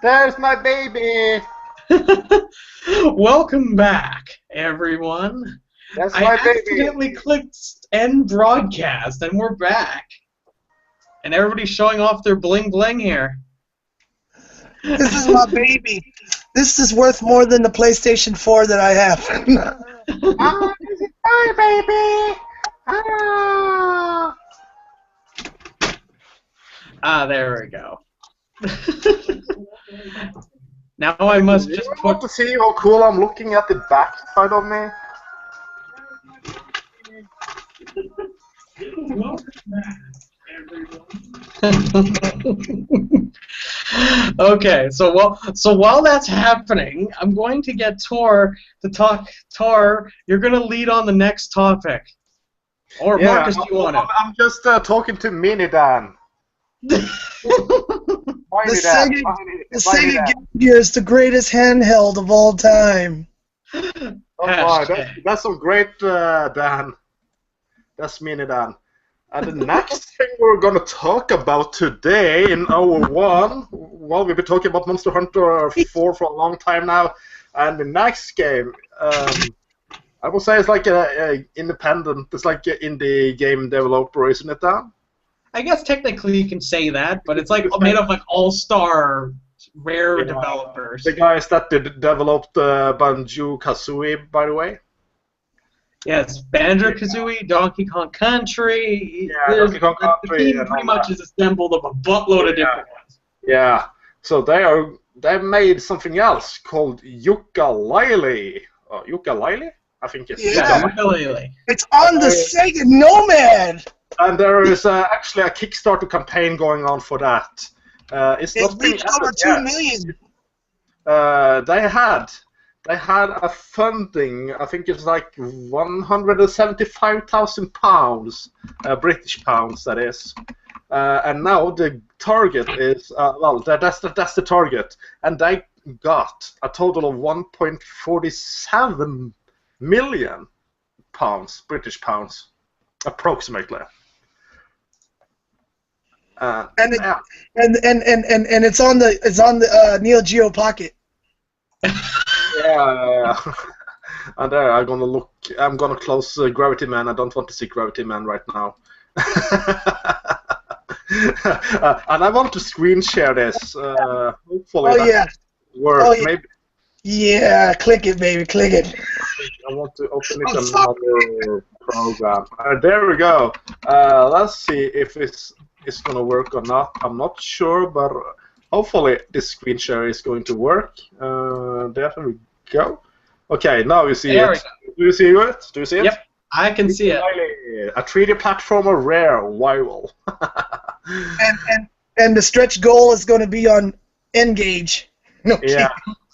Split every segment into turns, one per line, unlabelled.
There's my baby.
Welcome back, everyone.
That's
I
my baby.
accidentally clicked end broadcast, and we're back. And everybody's showing off their bling bling here.
This is my baby. This is worth more than the PlayStation 4 that I have.
This is my baby.
There we go. Now I must just
You want to see how cool I'm looking at the back side of me?
Welcome back, everyone. Okay, so while that's happening, I'm going to get Tor to talk. Tor, you're going to lead on the next topic. Or
Yeah,
Marcus, do you want to?
I'm just talking to Mini Dan.
The Sega Game Gear is the greatest handheld of all time.
That's some great Dan. That's Mini Dan. And the next thing we're going to talk about today in hour 1, well, we've been talking about Monster Hunter 4 for a long time now, and the next game, I would say it's like a independent, it's like an indie game developer, isn't it, Dan?
I guess technically you can say that, but it's like made of like all-star rare developers.
The guys that developed Banjo-Kazooie, by the way.
Yes, Banjo-Kazooie, Donkey Kong Country.
Yeah, Donkey Kong Country.
The team pretty much is assembled of a buttload of different ones.
Yeah, so they made something else called Yooka-Laylee. Yooka-Laylee? I think it's
Yooka-Laylee.
It's on the Sega Nomad.
And there is actually a Kickstarter campaign going on for that. It's not
reached over 2 million.
They had a funding. I think it's like £175,000, British pounds, that is. And now the target is that's the target, and they got a total of 1.47 million pounds, British pounds, approximately.
And it's on the Neo Geo Pocket.
Yeah. And there, I'm gonna close Gravity Man. I don't want to see Gravity Man right now. And I want to screen share this. Hopefully that works. Maybe.
Yeah, click it, baby, click it.
I want to open it in another program. There we go. Let's see if it's gonna work or not. I'm not sure, but hopefully this screen share is going to work. There we go. Okay, now you see it. Do you see it? Do you see it?
Yep, I can see it.
A 3D platformer, rare, viral.
and the stretch goal is going to be on N-Gage. No
yeah.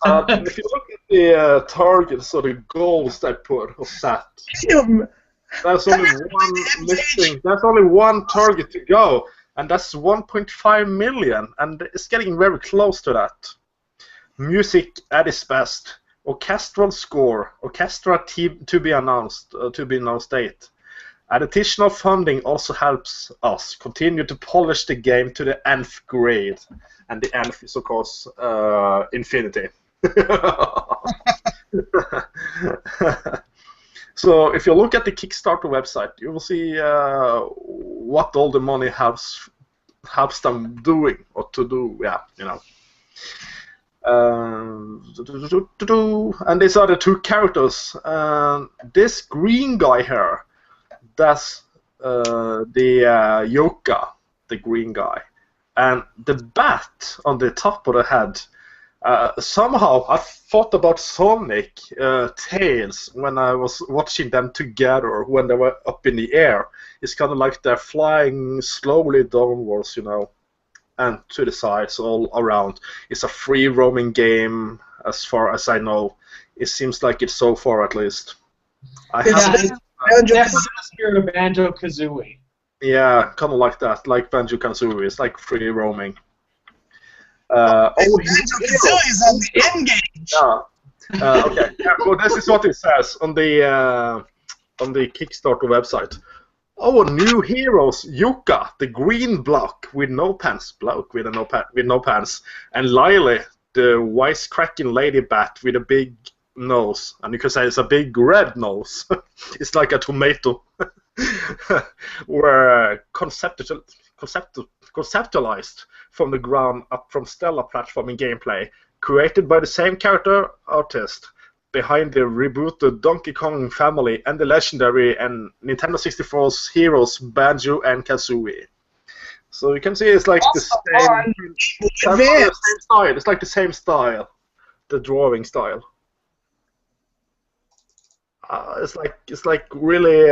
If you look at the targets or the goals they put of that, there's only one missing. There's only one target to go, and that's 1.5 million, and it's getting very close to that. Music at its best. Orchestral score. Orchestra to be announced. Date. Additional funding also helps us continue to polish the game to the nth grade, and the nth is of course infinity. So if you look at the Kickstarter website, you will see what all the money helps them doing or to do. Yeah, you know. And these are the two characters. This green guy here, that's the Yooka, the green guy, and the bat on the top of the head. Somehow I thought about Sonic Tails when I was watching them together when they were up in the air. It's kind of like they're flying slowly downwards, you know, and to the sides all around. It's a free roaming game as far as I know. It seems like it so far at least.
Definitely the spirit of Banjo-Kazooie.
Yeah, kind of like that, like Banjo-Kazooie. It's like free roaming.
Banjo-Kazooie is on the N-Gage.
Yeah. Okay. Yeah, well, this is what it says on the Kickstarter website. our new heroes, Yuka, the green bloke with no pants, with no pants, and Lily, the wisecracking lady bat with a big nose, and you could say it's a big red nose. It's like a tomato. Were conceptualized from the ground up from stellar platforming gameplay, created by the same character artist behind the rebooted Donkey Kong family and the legendary and Nintendo 64's heroes Banjo and Kazooie. So you can see it's like the same style. It's like the same style, the drawing style. It's like really,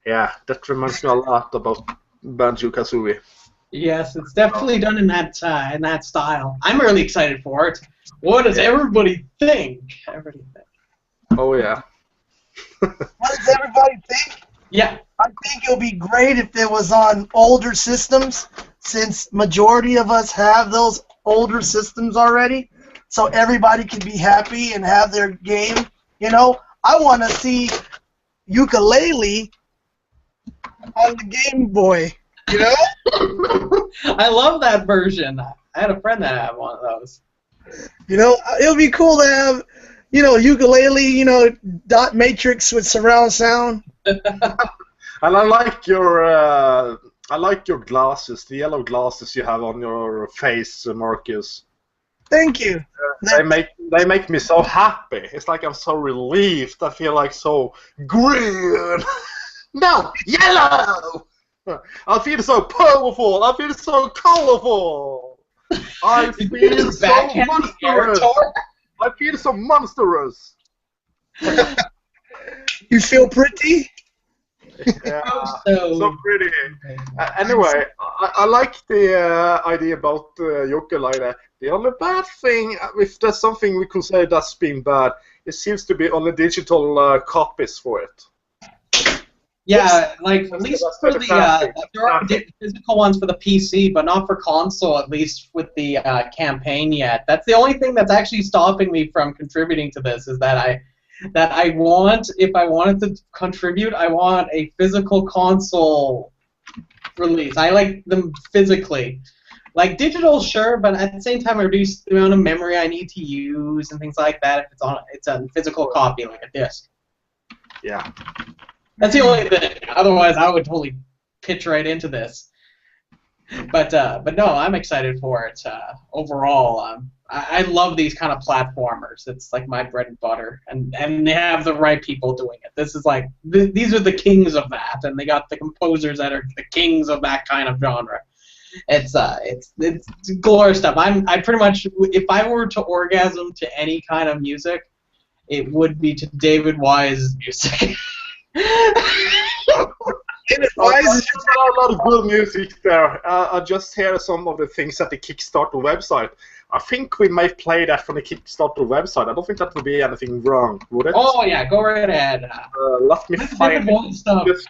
yeah. That reminds me a lot about Banjo-Kazooie.
Yes, it's definitely done in that style. I'm really excited for it. What does everybody think?
Oh yeah.
What does everybody think?
Yeah.
I think it'll be great if it was on older systems, since majority of us have those older systems already. So everybody can be happy and have their game. You know, I want to see Yooka-Laylee on the Game Boy. You know?
I love that version. I had a friend that had one of those.
You know, it'll be cool to have, you know, Yooka-Laylee, you know, dot matrix with surround sound.
And I like your glasses, the yellow glasses you have on your face, Marcus.
Thank you.
They make me so happy. It's like I'm so relieved. I feel like so green. No, yellow. I feel so powerful. I feel so colorful. I feel so monstrous. I feel so monstrous.
You feel pretty?
Yeah, so pretty. Anyway, I like the idea about Yooka-Laylee. The only bad thing, if there's something we could say that's been bad, it seems to be only digital copies for it.
Yeah, like at least for the there are physical ones for the PC, but not for console. At least with the campaign yet. That's the only thing that's actually stopping me from contributing to this. Is that I want, if I wanted to contribute, I want a physical console release. I like them physically. Like digital, sure, but at the same time, I reduce the amount of memory I need to use and things like that. If it's a physical copy, like a disc.
Yeah.
That's the only thing. Otherwise, I would totally pitch right into this. But no, I'm excited for it. Overall, I love these kind of platformers. It's like my bread and butter, and they have the right people doing it. This is like these are the kings of that, and they got the composers that are the kings of that kind of genre. It's glorious stuff. I pretty much, if I were to orgasm to any kind of music, it would be to David Wise music.
There's a lot of good music there. I just hear some of the things at the Kickstarter website. I think we may play that from the Kickstarter website. I don't think that would be anything wrong, would it?
Oh yeah, go right ahead.
Let me find it. Just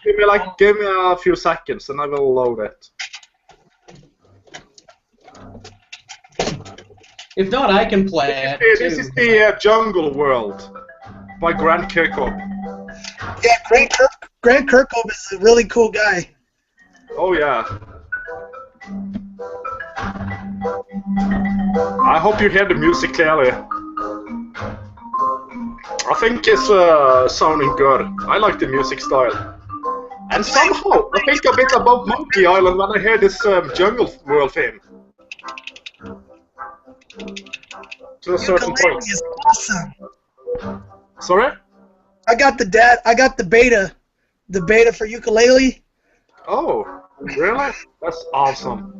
give me a few seconds and I will load it.
If not, I can play it.
This is the Jungle World by Grant Kirkhope.
Yeah, Grant Kirkhope is a really cool guy.
Oh yeah. I hope you hear the music clearly. I think it's sounding good. I like the music style. And somehow, I think a bit about Monkey Island when I hear this Jungle World theme. To a certain point.
Is awesome.
Sorry?
I got the beta. The beta for Yooka-Laylee.
Oh, really? That's awesome.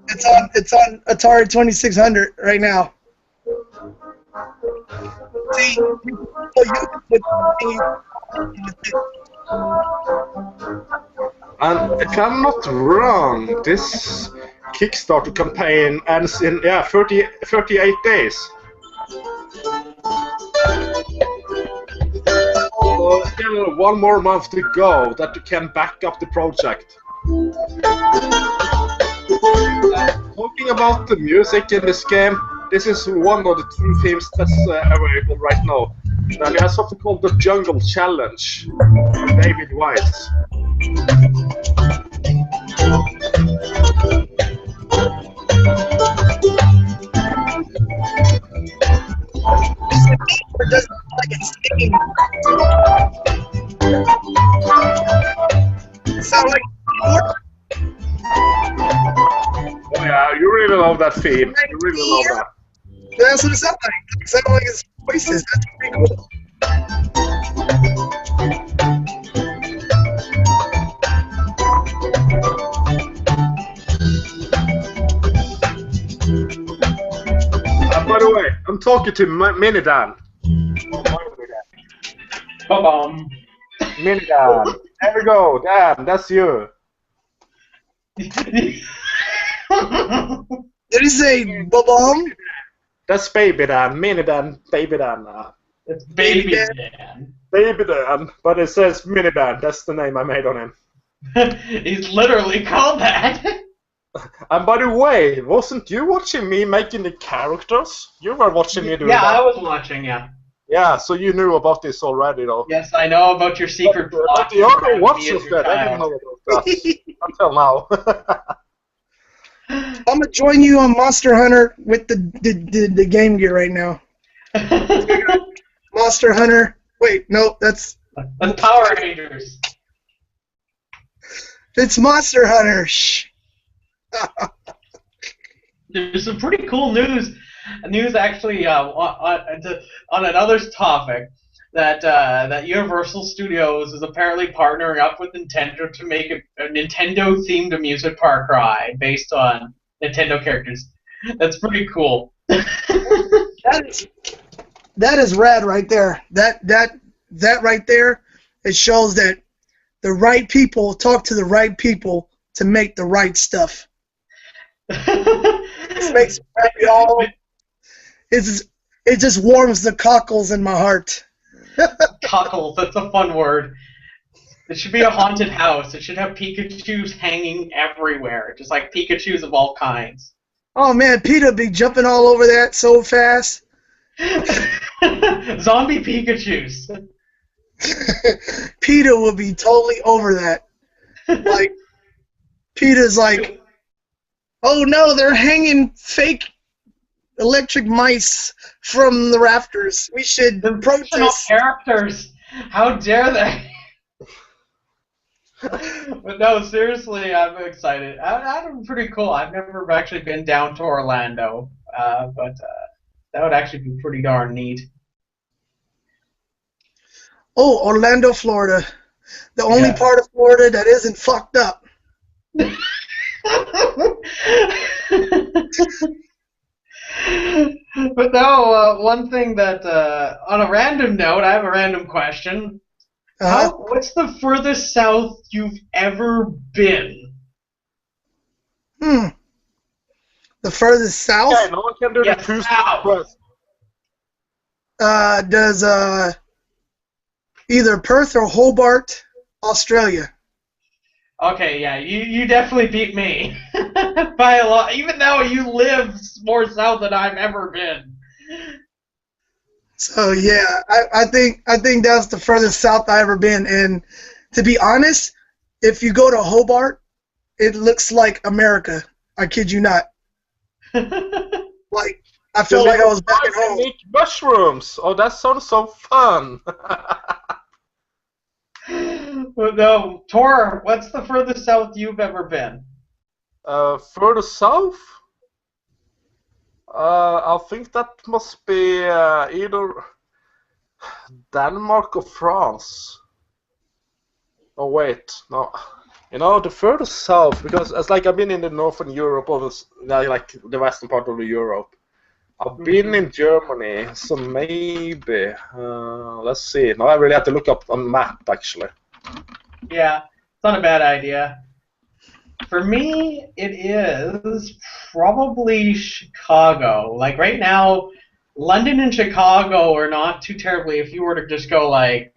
It's on Atari 2600 right now. See,
and if I'm not wrong, this Kickstarter campaign ends in 38 days. So still one more month to go that you can back up the project. Talking about the music in this game, this is one of the two themes that's available right now. Now, there's something called the Jungle Challenge. David Weiss.
Or does it look like it's singing? Sound like
Oh yeah, you really love that theme. You really love that.
that's what it sounds like. It sounds like his voices. That's pretty cool.
By the way, I'm talking to Minidan.
Ba-bum.
Minidan. There we go. Dan, that's you.
Did he say ba-bomb?
That's Baby Dan. Minidan, Baby Dan.
It's Baby
Dan.
Dan.
Baby Dan, but it says Minidan. That's the name I made on him.
He's literally called that.
And by the way, wasn't you watching me making the characters? You were watching me do
Yeah,
that.
I was watching, yeah.
Yeah, so you knew about this already, though.
Yes, I know about your secret
But
plot.
the other
to
watchers
be as your
that I didn't
child.
know about that until now.
I'm gonna join you on Monster Hunter with the Game Gear right now. Monster Hunter. Wait, no,
That's Power Rangers.
it's Monster Hunter. Shh.
There's some pretty cool news actually on another topic that Universal Studios is apparently partnering up with Nintendo to make a Nintendo-themed amusement park ride based on Nintendo characters. That's pretty cool.
That is rad right there. That right there, it shows that the right people talk to the right people to make the right stuff. This makes me happy all. It just warms the cockles in my heart.
Cockles, that's a fun word. It should be a haunted house. It should have Pikachus hanging everywhere, just like Pikachus of all kinds.
Oh man, Peter be jumping all over that so fast.
Zombie Pikachus.
Peter will be totally over that. Like, Peter's like, oh no, they're hanging fake electric mice from the rafters. We should
The fictional
protest.
characters. How dare they? But no, seriously, I'm excited. I'm pretty cool. I've never actually been down to Orlando, but that would actually be pretty darn neat.
Oh, Orlando, Florida. The only
Yeah.
part of Florida that isn't fucked up.
But no, one thing that, on a random note, I have a random question. What's the furthest south you've ever been?
The furthest south
Okay, no one can do
Yeah,
the two
south.
first.
does either Perth or Hobart, Australia.
Okay, yeah, you definitely beat me by a lot, even though you live more south than I've ever been.
So yeah, I think that's the furthest south I've ever been. And to be honest, if you go to Hobart, it looks like America. I kid you not. Like, I feel like I was back at home.
Eat mushrooms. Oh, that sounds so fun.
But no, Tor, what's the furthest south you've ever been?
Further south? I think that must be either Denmark or France. Oh wait, no. You know, the furthest south, because it's like I've been in the northern Europe, or like the western part of the Europe. I've been in Germany, so maybe. Let's see. Now I really have to look up a map, actually.
Yeah, it's not a bad idea. For me, it is probably Chicago. Like right now, London and Chicago are not too terribly. If you were to just go like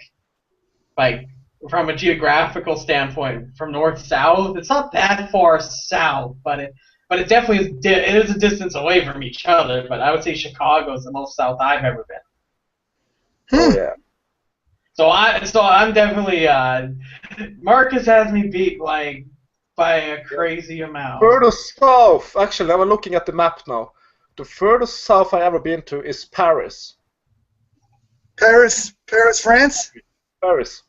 from a geographical standpoint, from north south, it's not that far south, but it definitely is. It is a distance away from each other. But I would say Chicago is the most south I've ever been.
Oh yeah.
So I'm definitely Marcus has me beat like by a crazy amount.
Furthest south, actually, I'm looking at the map now. The furthest south I ever been to is Paris.
Paris, France.
Paris.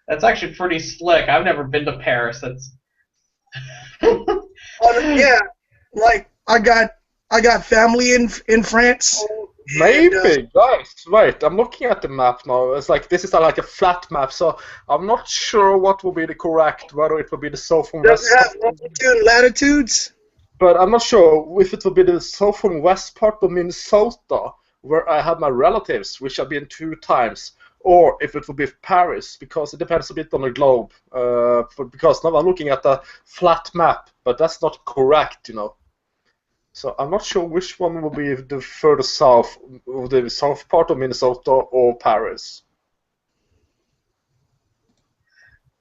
That's actually pretty slick. I've never been to Paris. That's
Yeah, like I got family in France.
Maybe,
And,
guys. Wait, I'm looking at the map now. It's like this is like a flat map, so I'm not sure what will be the correct, whether it will be the south and
does
west.
it have longitude and latitudes?
But I'm not sure if it will be the south and west part of Minnesota, where I have my relatives, which I've been 2 times, or if it will be Paris, because it depends a bit on the globe. Because now I'm looking at the flat map, but that's not correct, you know. So I'm not sure which one will be the further south, the south part of Minnesota or Paris.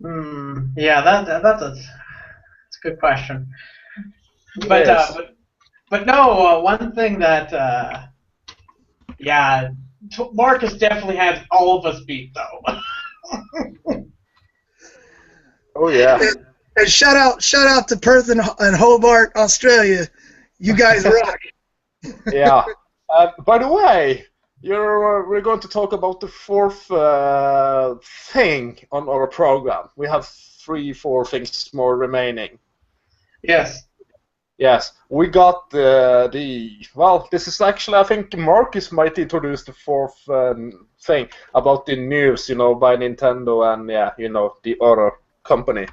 Yeah, that's a good question. But
Yes.
but no, one thing that yeah, Marcus definitely has all of us beat though.
Oh yeah.
And shout out to Perth and Hobart, Australia. You guys rock.
Yeah. By the way, we're going to talk about the 4th thing on our program. We have 3-4 things more remaining.
Yes.
Yes, we got well, this is actually, I think Marcus might introduce the 4th thing about the news, you know, by Nintendo and, yeah, you know, the other company.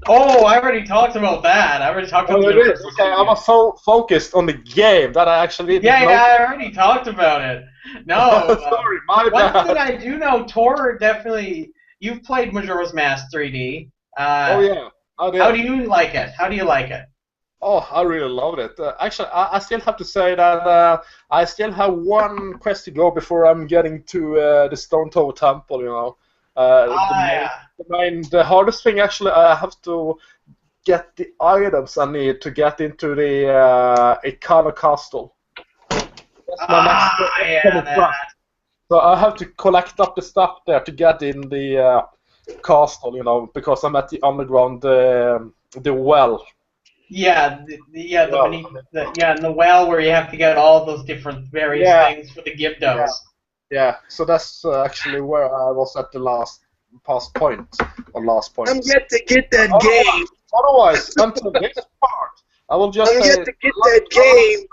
Oh, I already talked about that. I already talked about
Oh, it is? Okay, I was so focused on the game that I actually didn't know.
I already talked about it. No.
Sorry, my
one
bad.
thing I do know, Tor definitely, you've played Majora's Mask 3D.
Oh, yeah. I did.
How do you like it? How do you like it?
Oh, I really loved it. Actually, I still have to say that I still have one quest to go before I'm getting to the Stone Tower Temple, you know. The hardest thing, actually, I have to get the items I need to get into the Ikana Castle. That's my next So I have to collect up the stuff there to get in the castle, you know, because I'm at the underground, the well.
Yeah, in the well where you have to get all those different various things for the Gyptos.
Yeah, so that's actually where I was at the last point.
I'm yet to get that game.
Otherwise, until this part, I will just
I'm
say...
yet to get that game.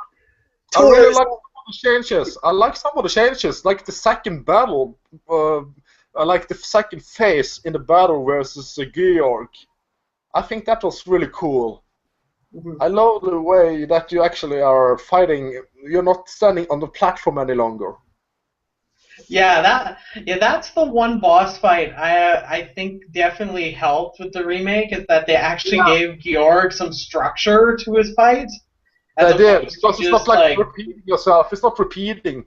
I really like some of the changes. I like some of the changes, like the second battle. I like the second phase in the battle versus Georg. I think that was really cool. I love the way that you actually are fighting. You're not standing on the platform any longer.
That's the one boss fight I think definitely helped with the remake, is that they actually gave Georg some structure to his fights.
They did, because it's not like repeating yourself. It's not repeating.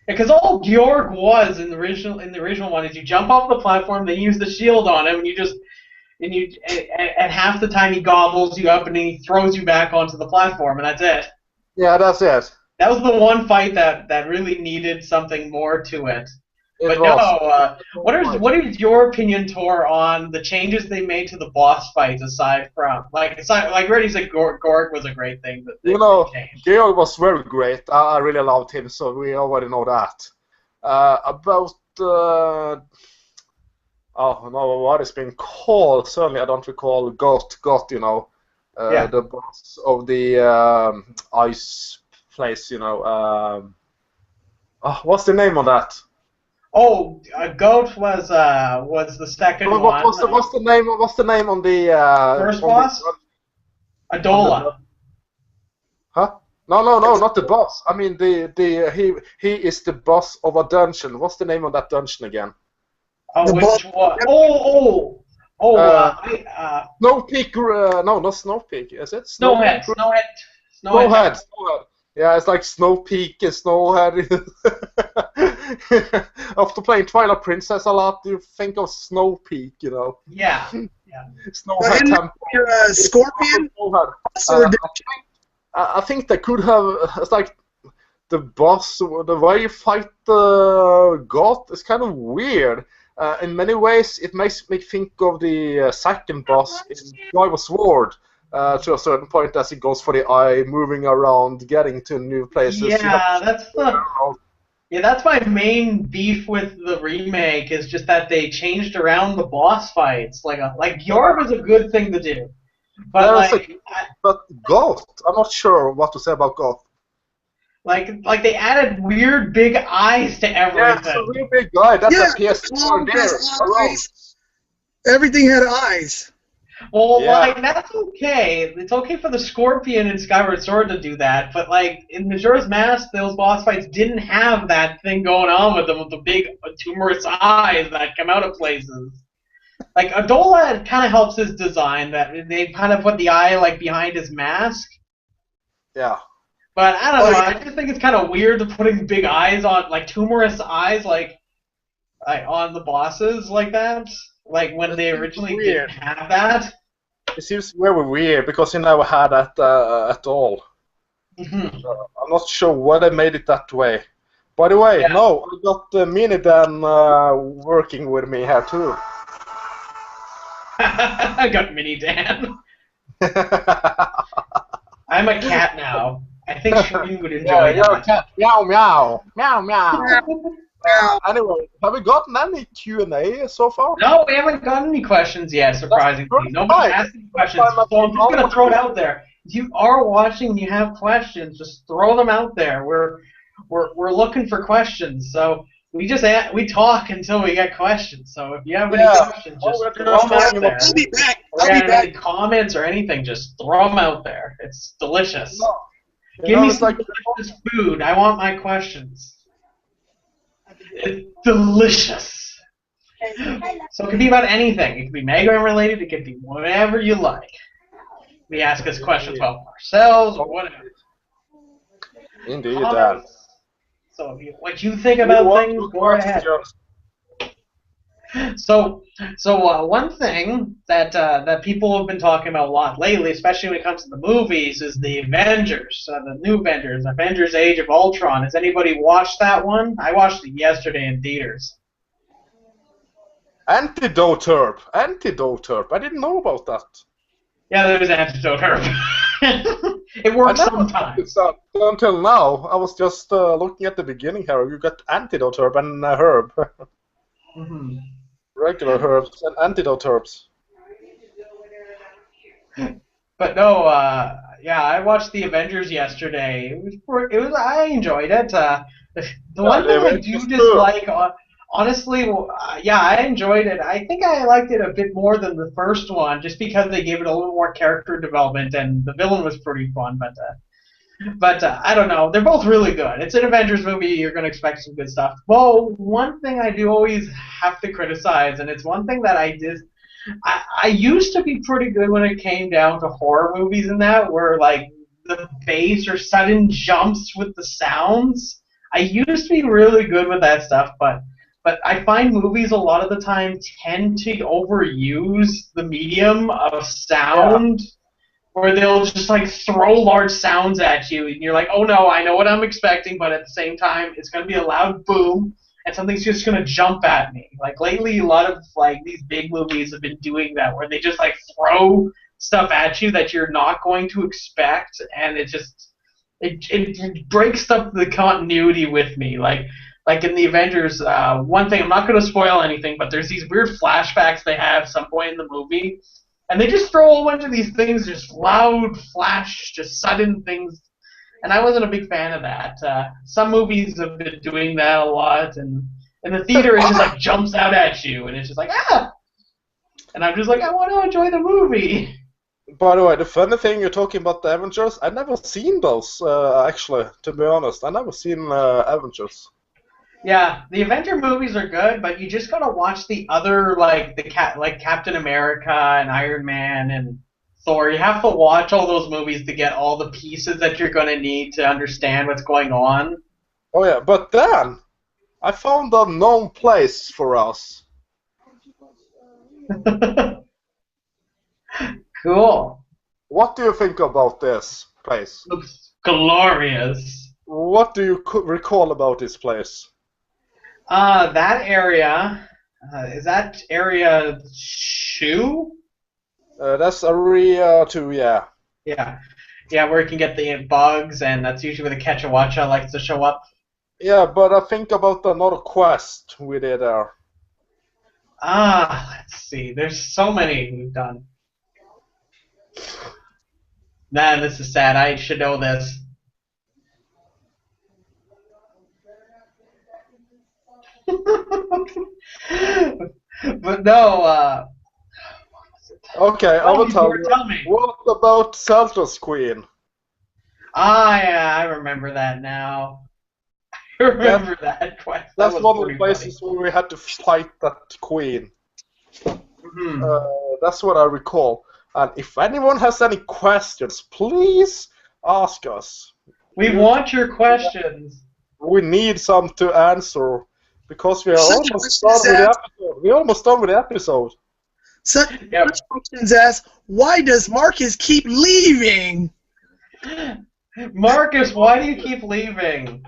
Because all Georg was in the original one is you jump off the platform, they use the shield on him, and at half the time he gobbles you up and he throws you back onto the platform, and that's it.
Yeah, that's it.
That was the one fight that really needed something more to it. What is your opinion, Tor, on the changes they made to the boss fights aside like Reddy said, Gorg was a great thing that they changed.
Georg was very great. I really loved him, so we already know that. Oh no, what it's been called? Certainly, I don't recall. Got you know, the boss of the ice place, you know. What's the name of that?
Oh, Goat was the second one.
What's the name? What's the name on the
first boss? Adola.
Huh? No, not the boss. I mean he is the boss of a dungeon. What's the name of that dungeon again?
Oh, which one?
Snow Peak. No, not Snow Peak. Is it?
Snowhead.
Yeah, it's like Snow Peak and Snowhead. After playing Twilight Princess a lot, you think of Snow Peak, you know.
Yeah.
Snowhead Temple.
Scorpion.
I think they could have. It's like the boss, the way you fight Goth is kind of weird. In many ways, it makes me think of the second boss in God of Sword to a certain point as he goes for the eye, moving around, getting to new places.
Yeah, that's my main beef with the remake is just that they changed around the boss fights. Like Yorb is a good thing to do, but
but Goth, I'm not sure what to say about Goth.
Like they added weird big eyes to everything.
Yeah, it's a really big guy. That's
Yeah,
a PS4 there.
Everything had eyes.
Well,
Yeah.
like that's okay. It's okay for the Scorpion in Skyward Sword to do that, but like in Majora's Mask, those boss fights didn't have that thing going on with them with the big tumorous eyes that come out of places. Like Adola kind of helps his design that they kind of put the eye like behind his mask.
Yeah.
But I don't know. I just think it's kind of weird to putting big eyes on, like tumorous eyes, like on the bosses like that. Like when they originally didn't have that.
It seems very weird because he never had that at all.
Mm-hmm.
I'm not sure why they made it that way. By the way, no, I got Mini Dan working with me here too.
I got Mini Dan. I'm a cat now. I think Shireen would enjoy
you're a
that.
cat. Meow meow. Meow meow. Anyway, have we gotten any Q&A so far?
No, we haven't gotten any questions yet, surprisingly. Nobody's asked any questions. So I'm just going to throw it out there. If you are watching and you have questions, just throw them out there. We're looking for questions. So we talk until we get questions. So if you have any questions, just throw them out there.
I'll be back.
Or you have any comments or anything, just throw them out there. It's delicious. Give me some delicious food. I want my questions. It's delicious. So it could be about anything. It could be Mega Man related. It could be whatever you like. We ask us questions about ourselves or whatever.
Indeed, Dan.
So what you think about things, go ahead. So one thing that people have been talking about a lot lately, especially when it comes to the movies, is the Avengers, the new Avengers Age of Ultron. Has anybody watched that one? I watched it yesterday in theaters.
Antidote Herb. I didn't know about that.
Yeah, there's Antidote Herb. It works sometimes.
Until now, I was just looking at the beginning here. You got Antidote Herb and Herb.
Mm-hmm.
Regular herbs and antidote herbs.
But no, I watched the Avengers yesterday. I enjoyed it. The one thing I do dislike, honestly, I enjoyed it. I think I liked it a bit more than the first one, just because they gave it a little more character development, and the villain was pretty fun. But I don't know. They're both really good. It's an Avengers movie. You're going to expect some good stuff. Well, one thing I do always have to criticize, and it's one thing that I did. I used to be pretty good when it came down to horror movies and that, where like the bass or sudden jumps with the sounds. I used to be really good with that stuff, but I find movies a lot of the time tend to overuse the medium of sound. Yeah. Where they'll just like throw large sounds at you, and you're like, oh no, I know what I'm expecting, but at the same time, it's gonna be a loud boom, and something's just gonna jump at me. Like lately, a lot of like these big movies have been doing that, where they just like throw stuff at you that you're not going to expect, and it breaks up the continuity with me. Like in the Avengers, one thing, I'm not gonna spoil anything, but there's these weird flashbacks they have at some point in the movie. And they just throw a whole bunch of these things, just loud, flash, just sudden things. And I wasn't a big fan of that. Some movies have been doing that a lot, and in the theater it just like jumps out at you, and it's just like, ah! And I'm just like, I want to enjoy the movie.
By the way, the funny thing you're talking about the Avengers, I've never seen those, actually, to be honest. I've never seen Avengers.
Yeah, the Avenger movies are good, but you just gotta watch the other, like Captain America and Iron Man and Thor. You have to watch all those movies to get all the pieces that you're gonna need to understand what's going on.
Oh yeah, but then I found a known place for us.
Cool.
What do you think about this place?
Looks glorious.
what do you recall about this place?
That area, is that area 2?
That's area 2, yeah.
Yeah. Yeah, where you can get the bugs, and that's usually where the Quechua likes to show up.
Yeah, but I think about another quest we did there.
Let's see. There's so many we've done. Man, this is sad. I should know this. But no,
Okay, I will tell you.
Tell me.
What about Zelda's Queen?
Yeah, I remember that now. I remember that quest.
That's
That was
one of the
pretty
places where we had to fight that queen.
funny. Mhm.
That's what I recall. And if anyone has any questions, please ask us.
We want your questions.
We need some to answer because we are
Such
almost done with the
questions
episode. We're almost done with the episode.
Such
Yep.
questions as, why does Marcus keep leaving?
Marcus, why do you keep leaving?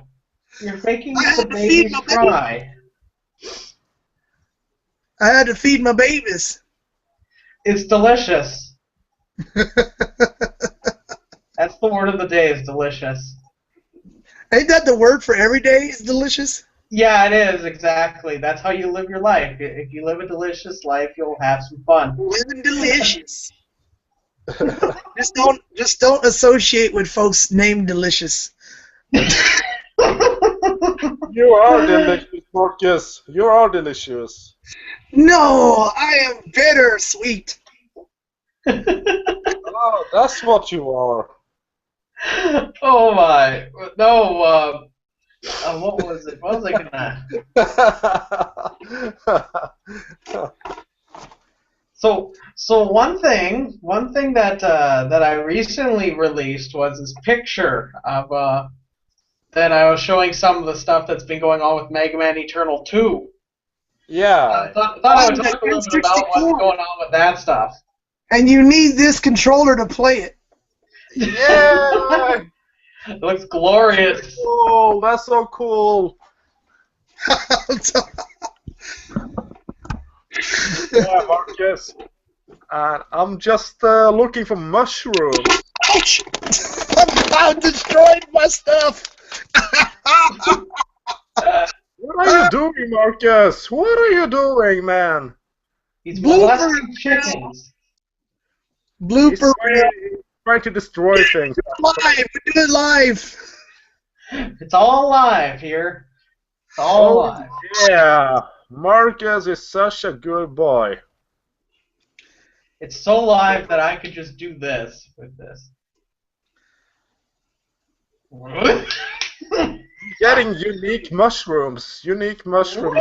You're making
I
the
had to feed
babies
my baby.
cry.
I had to feed my babies.
It's delicious. That's the word of the day, is delicious.
Ain't that the word for every day is delicious?
Yeah, it is, exactly. That's how you live your life. If you live a delicious life, you'll have some fun.
Living delicious. just don't associate with folks named Delicious.
You are delicious, Marcus. You are delicious.
No, I am bittersweet.
Oh, that's what you are.
Oh my. No, what was it? What was I gonna... So one thing that I recently released was this picture of that I was showing some of the stuff that's been going on with Mega Man Eternal 2.
Yeah.
I thought I would talk a little bit about what's going on with that stuff.
And you need this controller to play it.
Yeah.
It looks glorious.
Oh, that's so cool. Yeah, Marcus. And I'm just looking for mushrooms.
Ouch! I destroyed my stuff.
What are you doing, Marcus? What are you doing, man?
He's
Blooper
molesting chickens.
Blooper.
He's trying to destroy things.
Live. We do it live.
It's all alive here. It's all alive.
Yeah, Marcus is such a good boy.
It's so live that I could just do this with this.
Getting unique mushrooms. Unique mushrooms.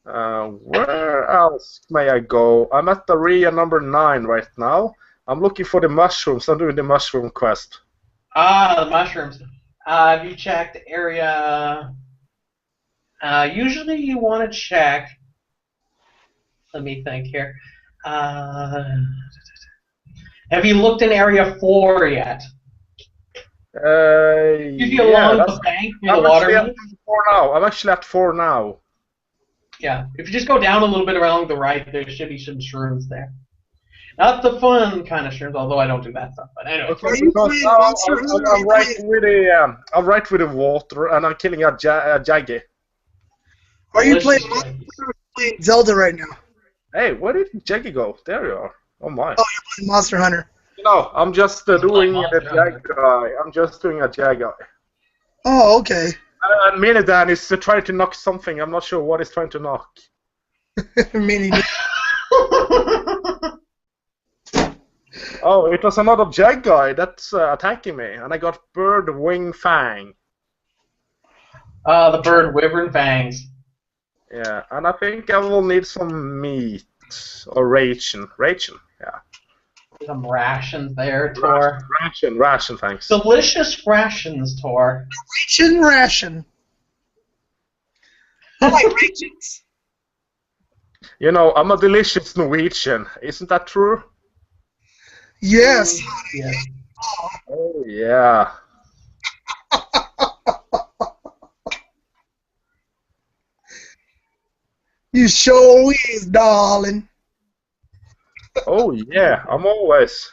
Where else may I go? I'm at area number 9 right now. I'm looking for the mushrooms. I'm doing the mushroom quest.
The mushrooms. Have you checked area... usually you want to check... Let me think here. Have you looked in area 4 yet? Usually along the bank where the water is.
I'm actually at 4 now.
Yeah, if you just go down a little bit along the right, there should be some shrooms there. Not the fun kind of shrooms, although I don't do that stuff. But anyway.
Okay, because I'm right with the water, and I'm killing a Jaggy.
Are you playing Zelda right now?
Hey, where did Jaggy go? There you are. Oh my.
Oh, you're playing Monster Hunter.
No, I'm just doing a Jag guy. I'm just doing a Jag guy.
Oh, okay.
And Minidan is trying to knock something. I'm not sure what he's trying to knock.
Mini.
Oh, it was another Jag guy that's attacking me, and I got Bird Wing Fang.
The bird wyvern fangs.
Yeah, and I think I will need some meat or ration. Ration, yeah.
Some rations there, Tor.
Ration, thanks.
Delicious rations, Tor.
Ration. I like rations.
You know, I'm a delicious Norwegian. Isn't that true?
Yes.
Yes.
Oh, yeah.
You sure is, darling.
Oh yeah, I'm always.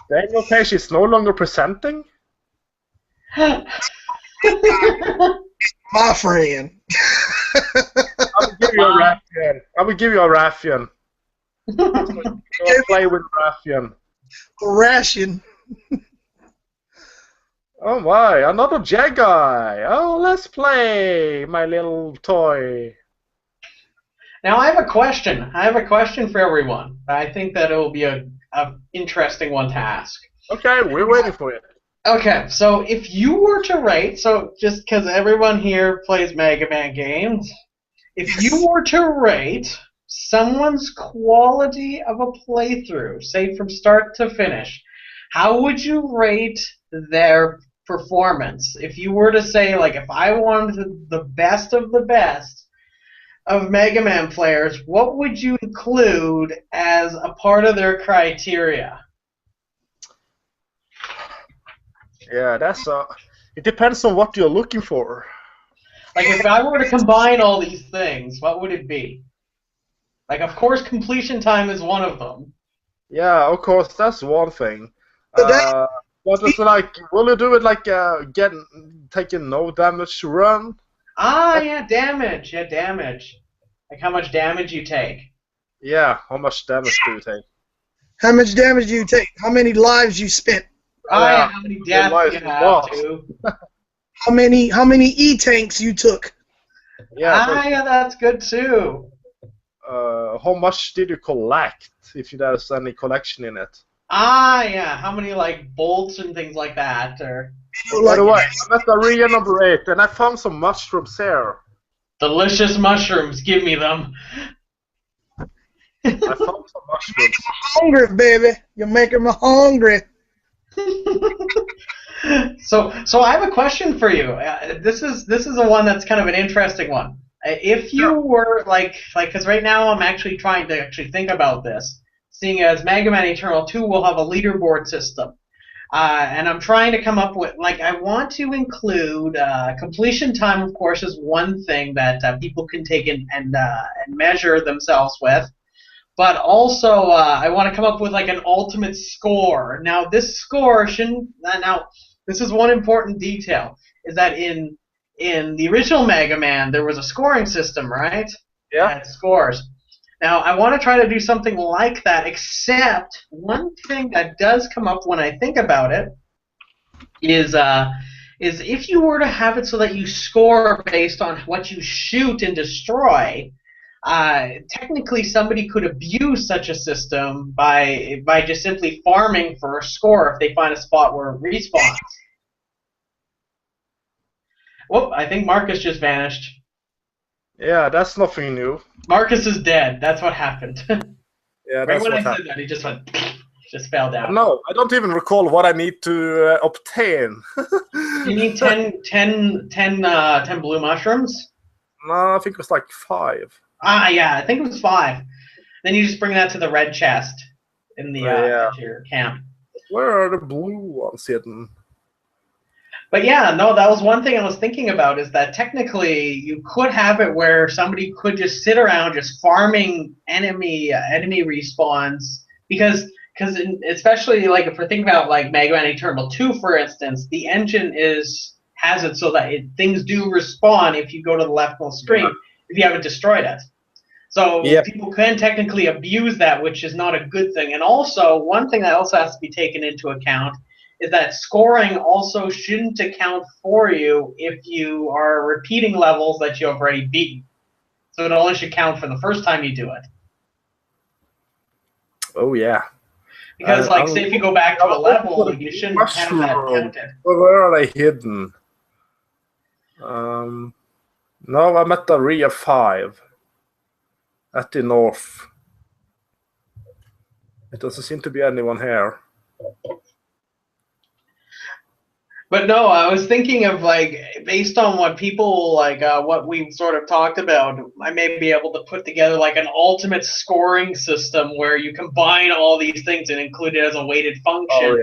Daniel Page is no longer presenting.
My friend.
I will give you a Raffian. I will give you a Raffian. Go play with Raffian.
Ration.
Oh my, another Jedi. Oh, let's play, my little toy.
Now I have a question. I have a question for everyone. I think that it will be a interesting one to ask.
Okay, we're waiting for it.
Okay, so if you were to rate, so just because everyone here plays Mega Man games, if you were to rate someone's quality of a playthrough, say from start to finish, how would you rate their performance? If you were to say, like, if I wanted the best of the best of Mega Man players, what would you include as a part of their criteria?
Yeah, it depends on what you're looking for.
Like, if I were to combine all these things, what would it be? Like, of course, completion time is one of them.
Yeah, of course, that's one thing.
But
But it's like, will you do it like taking no damage to run?
Ah, yeah, damage. Yeah, damage. Like how much damage you take.
Yeah, how much damage do you take?
how much damage do you take? How many lives you spent?
Oh,
Yeah,
yeah, how many deaths you have,
lost.
too.
How many E-tanks you took?
Yeah,
Yeah, that's good, too.
how much did you collect, if there's any collection in it?
Ah, yeah, how many, like, bolts and things like that, or...
By the way, I'm at Area number 8, and I found some mushrooms here.
Delicious mushrooms, give me them.
I found some mushrooms.
Hungry, baby. You're making me hungry.
So I have a question for you. This is a one that's kind of an interesting one. If you were because right now I'm actually trying to think about this, seeing as Mega Man Eternal 2 will have a leaderboard system, and I'm trying to come up with I want to include completion time. Of course, is one thing that people can take and measure themselves with. But also, I want to come up with an ultimate score. Now, this score shouldn't. Now, this is one important detail: is that in the original Mega Man, there was a scoring system, right?
Yeah.
It had scores. Now, I want to try to do something like that. Except one thing that does come up when I think about it is if you were to have it so that you score based on what you shoot and destroy. Technically, somebody could abuse such a system by just simply farming for a score if they find a spot where it respawns. Whoop, I think Marcus just vanished.
Yeah, that's nothing new.
Marcus is dead. That's what happened.
Yeah,
right
that's
when
what
I said
happened.
that, he just went, just fell down.
No, I don't even recall what I need to obtain.
You need 10 blue mushrooms?
No, I think it was like 5.
Ah, yeah, I think it was 5. Then you just bring that to the red chest in the into your camp.
Where are the blue ones hidden?
But yeah, no, that was one thing I was thinking about, is that technically you could have it where somebody could just sit around just farming enemy respawns, because especially if we're thinking about Mega Man Eternal 2, for instance, the engine has it so that things do respawn if you go to the leftmost screen if you haven't destroyed it. So people can technically abuse that, which is not a good thing. And also, one thing that also has to be taken into account is that scoring also shouldn't account for you if you are repeating levels that you have already beaten. So it only should count for the first time you do it.
Oh, yeah.
Because, say if you go back to a level, you shouldn't have that counted.
Where are they hidden? No, I'm at Area 5. At the north. It doesn't seem to be anyone here.
But no, I was thinking of based on what people what we sort of talked about, I may be able to put together an ultimate scoring system where you combine all these things and include it as a weighted function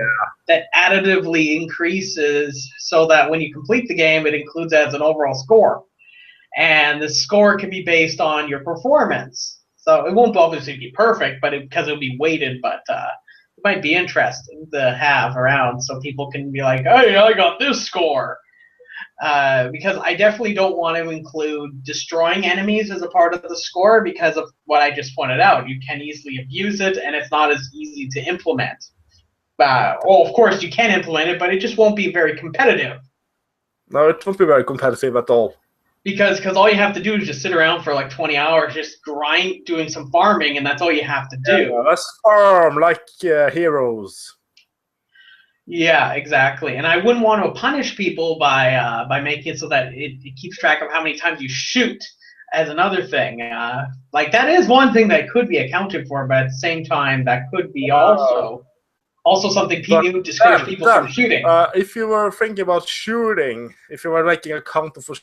that additively increases, so that when you complete the game, it includes as an overall score. and the score can be based on your performance. So it won't obviously be perfect, but because it'll be weighted, but it might be interesting to have around so people can be like, hey, I got this score. Because I definitely don't want to include destroying enemies as a part of the score because of what I just pointed out. You can easily abuse it, and it's not as easy to implement. Well, of course you can implement it, but it just won't be very competitive.
No, it won't be very competitive at all.
Because all you have to do is just sit around for like 20 hours, just grind, doing some farming, and that's all you have to do.
Yeah, let's farm like heroes.
Yeah, exactly. And I wouldn't want to punish people by making it so that it keeps track of how many times you shoot as another thing. Like that is one thing that could be accounted for, but at the same time, that could be also something would discourage people from shooting.
If you were thinking about shooting, if you were making a counter for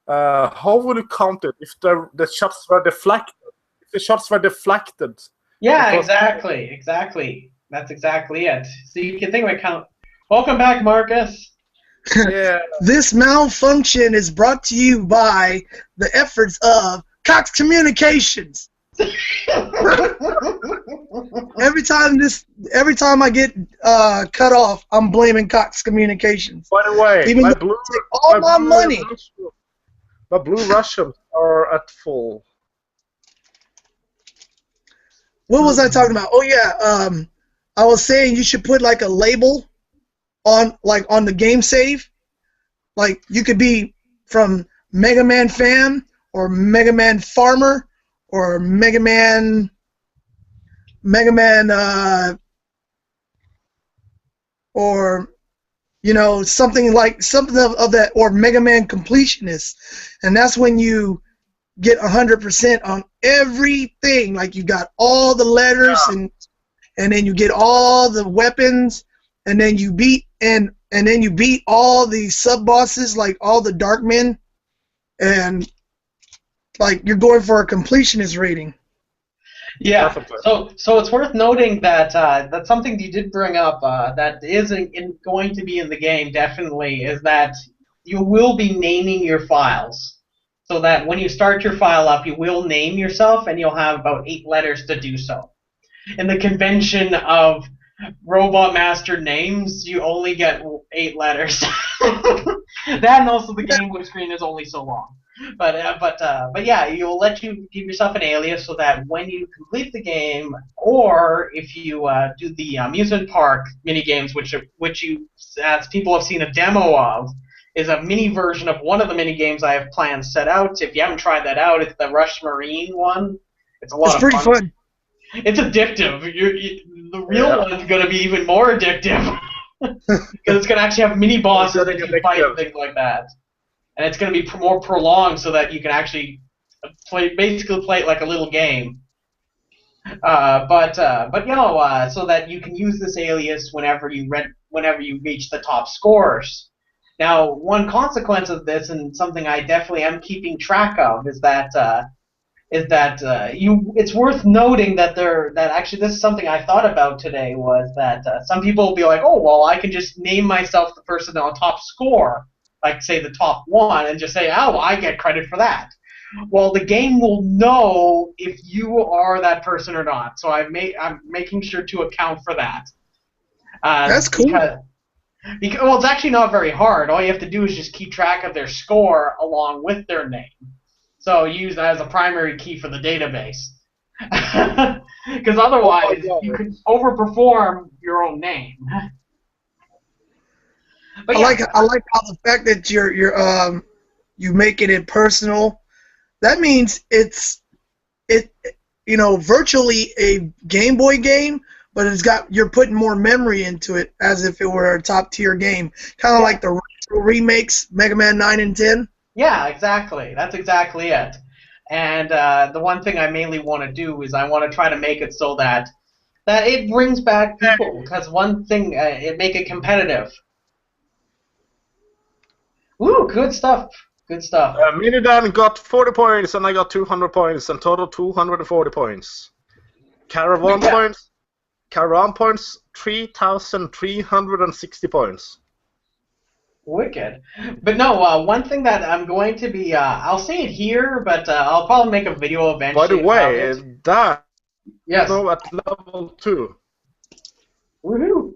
how would you count it if the shots were deflected? If the shots were deflected.
Yeah, exactly. That's exactly it. So you can think about count. Welcome back, Marcus.
Yeah.
This malfunction is brought to you by the efforts of Cox Communications. Every time I get cut off, I'm blaming Cox Communications.
By the way,
even
my
though they take all my money.
The Blue Russians are at full.
What was I talking about? Oh yeah, I was saying you should put like a label on the game save. Like you could be from Mega Man Fan or Mega Man Farmer or Mega Man or something of that, or Mega Man Completionist, and that's when you get 100% on everything. Like you got all the letters, and then you get all the weapons, and then you beat all the sub bosses, like all the Darkmen, and like you're going for a completionist rating.
Yeah, so it's worth noting that that's something you did bring up that isn't going to be in the game, definitely, is that you will be naming your files. So that when you start your file up, you will name yourself, and you'll have about 8 letters to do so. In the convention of Robot Master names, you only get 8 letters. That, and also the Game Boy screen is only so long. But yeah, you'll let you give yourself an alias so that when you complete the game, or if you do the amusement park mini games, which you, as people have seen a demo of, is a mini version of one of the mini games I have planned set out. If you haven't tried that out, it's the Rush Marine one. It's a lot of fun.
It's pretty fun.
It's addictive. The real one's going to be even more addictive because it's going to actually have mini bosses that you fight and things like that. And it's going to be more prolonged so that you can actually basically play it like a little game. But so that you can use this alias whenever you reach the top scores. Now, one consequence of this, and something I definitely am keeping track of, is that it's worth noting that actually this is something I thought about today, was that some people will be like, oh well, I can just name myself the person on top score, like say the top 1, and just say, oh, I get credit for that. Well, the game will know if you are that person or not. So I'm making sure to account for that.
That's cool.
Well, it's actually not very hard. All you have to do is just keep track of their score along with their name. So use that as a primary key for the database. Because otherwise, you could overperform your own name. But
I like how the fact that you make it impersonal. That means it's virtually a Game Boy game, but you're putting more memory into it as if it were a top tier game, kind of like the retro remakes, Mega Man 9 and 10.
Yeah, exactly. That's exactly it. And the one thing I mainly want to do is I want to try to make it so that it brings back people, because one thing, it make it competitive. Ooh, good stuff. Good stuff.
Minidan got 40 points, and I got 200 points, and total 240 points. Caravan points, 3,360 points.
Wicked. But no, one thing that I'm going to be, I'll say it here, but I'll probably make a video
By the
eventually about
way,
it.
Dan,
Yes.
at level 2.
Woohoo!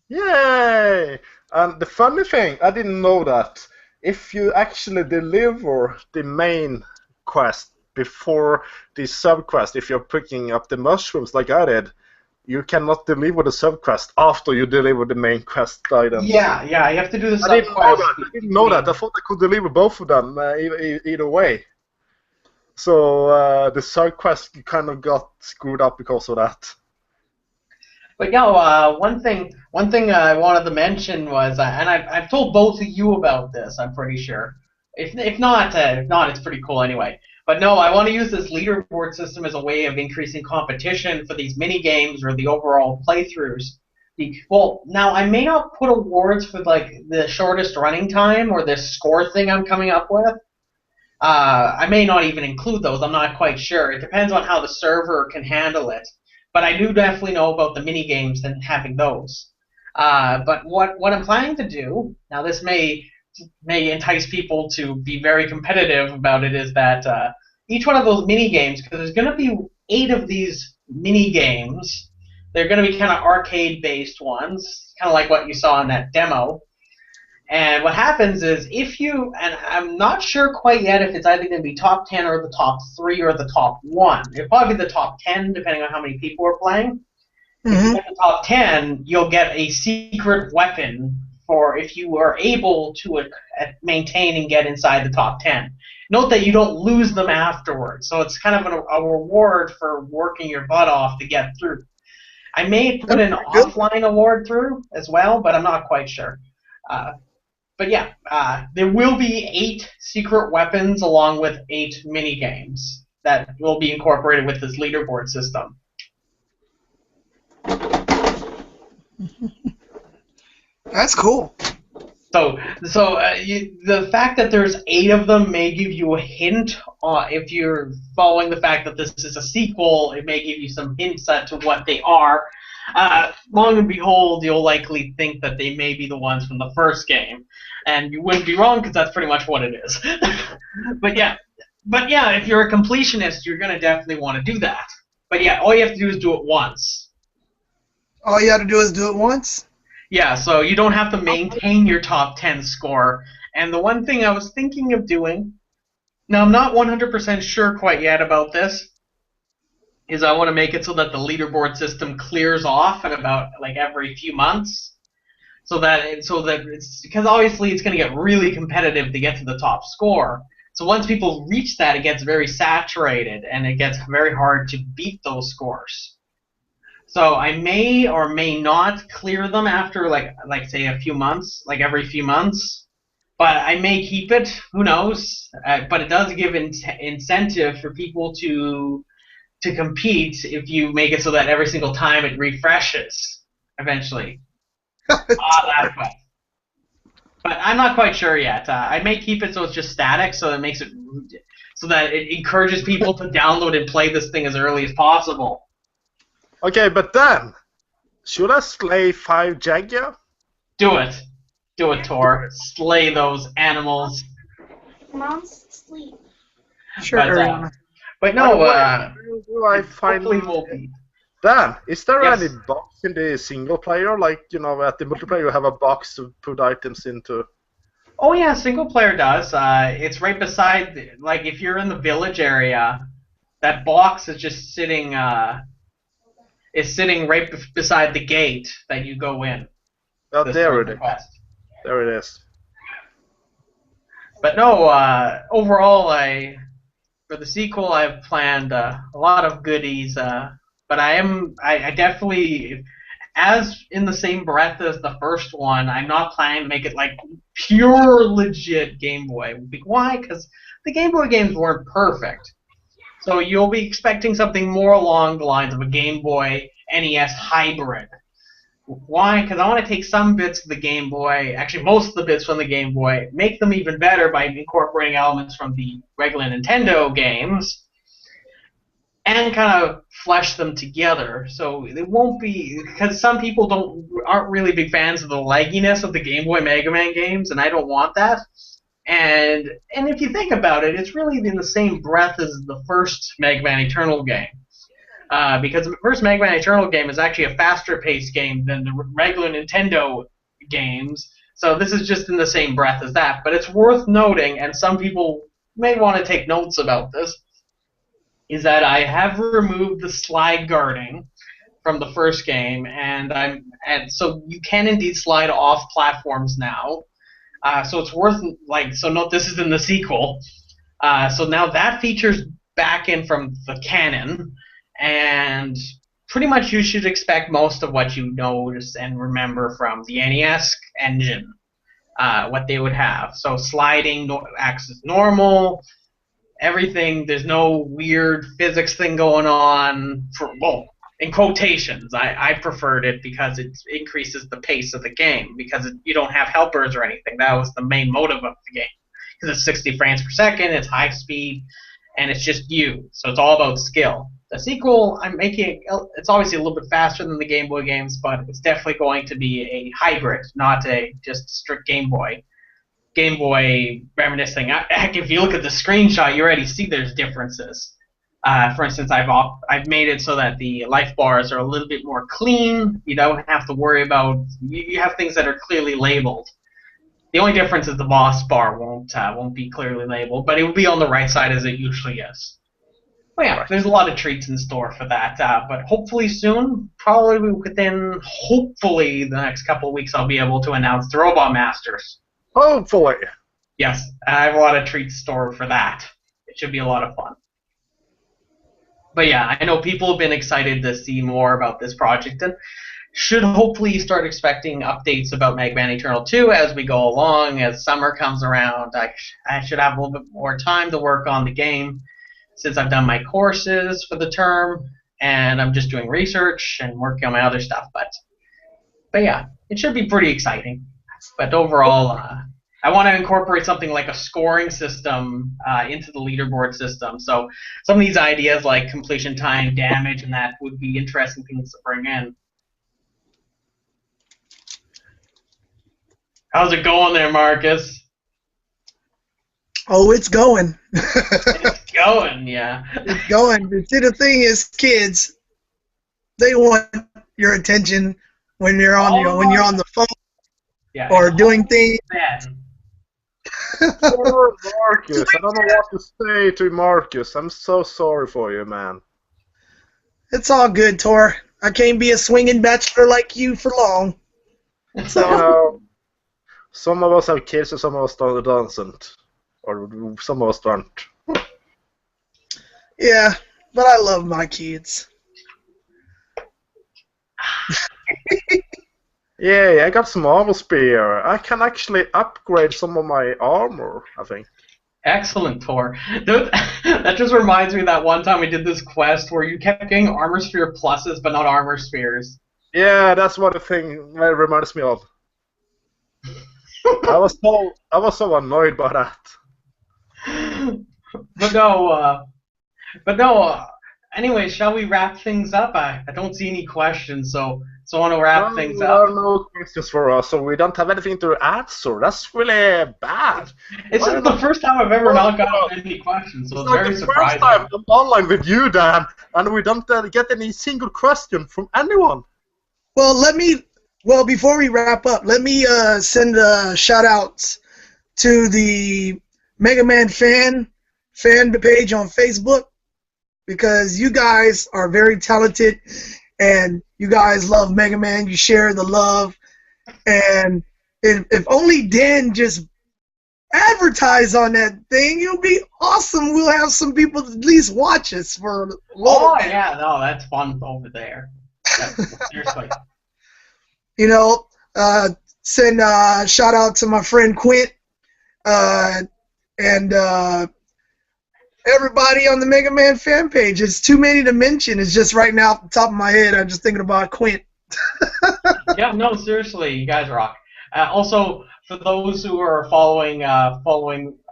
Yay! And the funny thing, I didn't know that. If you actually deliver the main quest before the sub-quest, if you're picking up the mushrooms like I did, you cannot deliver the sub-quest after you deliver the main quest items.
Yeah, you have to do the
I didn't know
sub-quest.
that. I didn't know that. I thought I could deliver both of them either way. So the sub-quest kind of got screwed up because of that.
But yeah, one thing I wanted to mention was, and I've told both of you about this. I'm pretty sure. If not, it's pretty cool anyway. But no, I want to use this leaderboard system as a way of increasing competition for these mini games or the overall playthroughs. Well, now I may not put awards for like the shortest running time or this score thing I'm coming up with. I may not even include those. I'm not quite sure. It depends on how the server can handle it. But I do definitely know about the mini games and having those. But what I'm planning to do now, this may entice people to be very competitive about it, is that each one of those mini games, because there's going to be 8 of these mini games. They're going to be kind of arcade-based ones, kind of like what you saw in that demo. And what happens is if you, and I'm not sure quite yet if it's either going to be top 10 or the top 3 or the top 1. It'll probably be the top 10 depending on how many people are playing. If you get the top 10, you'll get a secret weapon for if you are able to maintain and get inside the top 10. Note that you don't lose them afterwards, so it's kind of a reward for working your butt off to get through. I may put an offline award through as well, but I'm not quite sure. But yeah, there will be 8 secret weapons along with 8 mini games that will be incorporated with this leaderboard system.
That's cool.
So the fact that there's 8 of them may give you a hint. If you're following the fact that this is a sequel, it may give you some hints as to what they are. Long and behold, you'll likely think that they may be the ones from the first game, and you wouldn't be wrong because that's pretty much what it is. But yeah, if you're a completionist, you're gonna definitely want to do that. But yeah, all you have to do is do it once.
All you have to do is do it once?
Yeah, so you don't have to maintain your top 10 score. And the one thing I was thinking of doing, now I'm not 100% sure quite yet about this, is I want to make it so that the leaderboard system clears off at about like every few months, so that it's, because obviously it's going to get really competitive to get to the top score. So once people reach that, it gets very saturated and it gets very hard to beat those scores. So I may or may not clear them after like say a few months, like every few months. But I may keep it. Who knows? But it does give incentive for people to compete if you make it so that every single time it refreshes eventually. That way. But I'm not quite sure yet. I may keep it so it's just static, so it makes it so that it encourages people to download and play this thing as early as possible.
Okay, but then, should I slay 5 Jaguar?
Do it. Do it, Tor. Slay those animals.
Mom's asleep.
Sure.
But no,
do I
hopefully
find...
we'll be.
Dan, is there
Yes.
any box in the single player? Like, you know, at the multiplayer you have a box to put items into.
Oh yeah, single player does. It's right beside, like if you're in the village area, that box is just sitting, right beside the gate that you go in.
Oh,
This
there it is.
request.
There it is.
But no, overall, for the sequel, I've planned a lot of goodies. But I definitely, as in the same breath as the first one, I'm not planning to make it like pure legit Game Boy. Why? Because the Game Boy games weren't perfect. So you'll be expecting something more along the lines of a Game Boy NES hybrid. Why? Because I want to take some bits of the Game Boy, actually most of the bits from the Game Boy, make them even better by incorporating elements from the regular Nintendo games, and kind of flesh them together. So it won't be, because some people aren't really big fans of the lagginess of the Game Boy Mega Man games, and I don't want that. And if you think about it, it's really in the same breath as the first Mega Man Eternal game. Because the first Mega Man Eternal game is actually a faster paced game than the regular Nintendo games. So this is just in the same breath as that. But it's worth noting, and some people may want to take notes about this, is that I have removed the slide guarding from the first game, and so you can indeed slide off platforms now. So it's worth so note this is in the sequel. So now that feature's back in from the canon, and pretty much you should expect most of what you notice and remember from the NES engine, what they would have. So sliding acts as normal. Everything, there's no weird physics thing going on. In quotations, I preferred it because it increases the pace of the game, because you don't have helpers or anything. That was the main motive of the game. Because it's 60 frames per second, it's high speed, and it's just you. So it's all about skill. The sequel, it's obviously a little bit faster than the Game Boy games, but it's definitely going to be a hybrid, not a just strict Game Boy reminiscing. Heck, if you look at the screenshot, you already see there's differences. For instance, I've made it so that the life bars are a little bit more clean. You don't have to worry about. You have things that are clearly labeled. The only difference is the boss bar won't be clearly labeled, but it will be on the right side as it usually is. Well, yeah, there's a lot of treats in store for that, but hopefully soon, probably within the next couple of weeks, I'll be able to announce the Robot Masters.
Hopefully.
Yes, I have a lot of treats stored for that. It should be a lot of fun. But yeah, I know people have been excited to see more about this project, and should hopefully start expecting updates about Mega Man Eternal 2 as we go along. As summer comes around, I should have a little bit more time to work on the game, since I've done my courses for the term, and I'm just doing research and working on my other stuff. But yeah, it should be pretty exciting. But overall, I want to incorporate something like a scoring system into the leaderboard system. So some of these ideas like completion time, damage, and that would be interesting things to bring in. How's it going there, Marcus?
Oh, it's going.
It's going, yeah.
It's going. See, the thing is, kids, they want your attention when you're on when you're on the phone or doing things.
Poor Marcus. I don't know what to say to Marcus. I'm so sorry for you, man.
It's all good, Tor. I can't be a swinging bachelor like you for long. So,
some of us have kids and some of us doesn't. Or some of us don't.
Yeah, but I love my kids.
Yeah, I got some armor spear. I can actually upgrade some of my armor, I think.
Excellent, Tor. That just reminds me of that one time we did this quest where you kept getting armor sphere pluses but not armor spheres.
Yeah, that's what the thing reminds me of. I was so annoyed by that.
But no. Anyway, shall we wrap things up? I don't see any questions, so I want to wrap things up.
There are no questions for us, so we don't have anything to answer. That's really bad.
It's the first time I've ever not gotten any questions, so it's very surprising.
It's the first time I'm online with you, Dan, and we don't get any single question from anyone.
Well, before we wrap up, let me send shout-outs to the Mega Man fan page on Facebook, because you guys are very talented, and you guys love Mega Man. You share the love, and if only Dan just advertise on that thing, it'll be awesome. We'll have some people at least watch us for a little bit.
Yeah, no, that's fun over there. Seriously.
Send a shout out to my friend Quint, and everybody on the Mega Man fan page. It's too many to mention. It's just right now off the top of my head, I'm just thinking about Quint.
Yeah, no, seriously, you guys rock. Also, for those who are following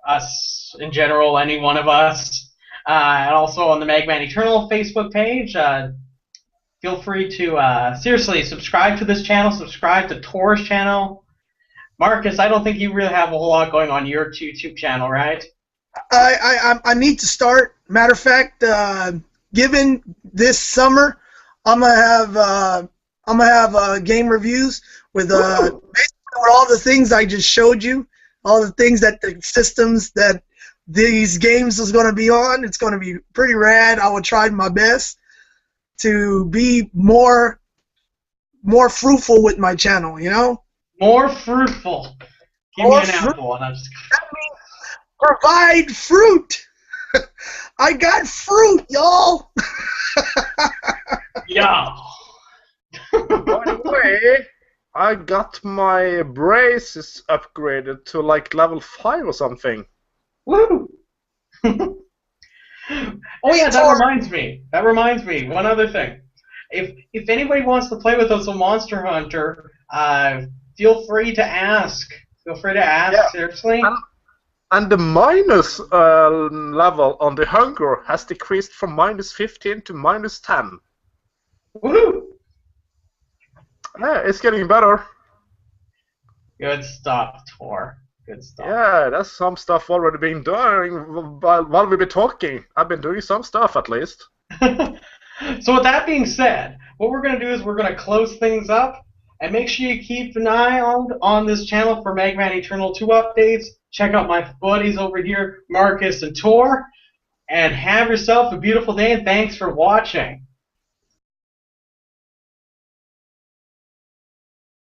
us in general, any one of us, and also on the Magman Eternal Facebook page. Feel free to seriously subscribe to this channel, subscribe to Tor's channel. Marcus, I don't think you really have a whole lot going on your YouTube channel, right?
I need to start. Matter of fact, given this summer, I'm gonna have game reviews with basically with all the things I just showed you, all the things that the systems that these games is gonna be on. It's gonna be pretty rad. I will try my best to be more fruitful with my channel. You know.
More fruitful. Give me an apple, and I'm just.
That means provide fruit. I got fruit, y'all.
Yeah.
By the way, I got my braces upgraded to like level 5 or something.
Woo! Oh yeah, that reminds me. That reminds me. One other thing. If anybody wants to play with us on Monster Hunter, feel free to ask. Feel free to ask. Yeah. Seriously.
And the minus level on the hunger has decreased from -15 to -10.
Woohoo!
Yeah, it's getting better.
Good stuff, Tor. Good stuff.
Yeah, that's some stuff already being done while we've been talking. I've been doing some stuff at least.
So with that being said, what we're going to do is we're going to close things up. And make sure you keep an eye on this channel for Magman Eternal 2 updates. Check out my buddies over here, Marcus and Tor. And have yourself a beautiful day, and thanks for watching.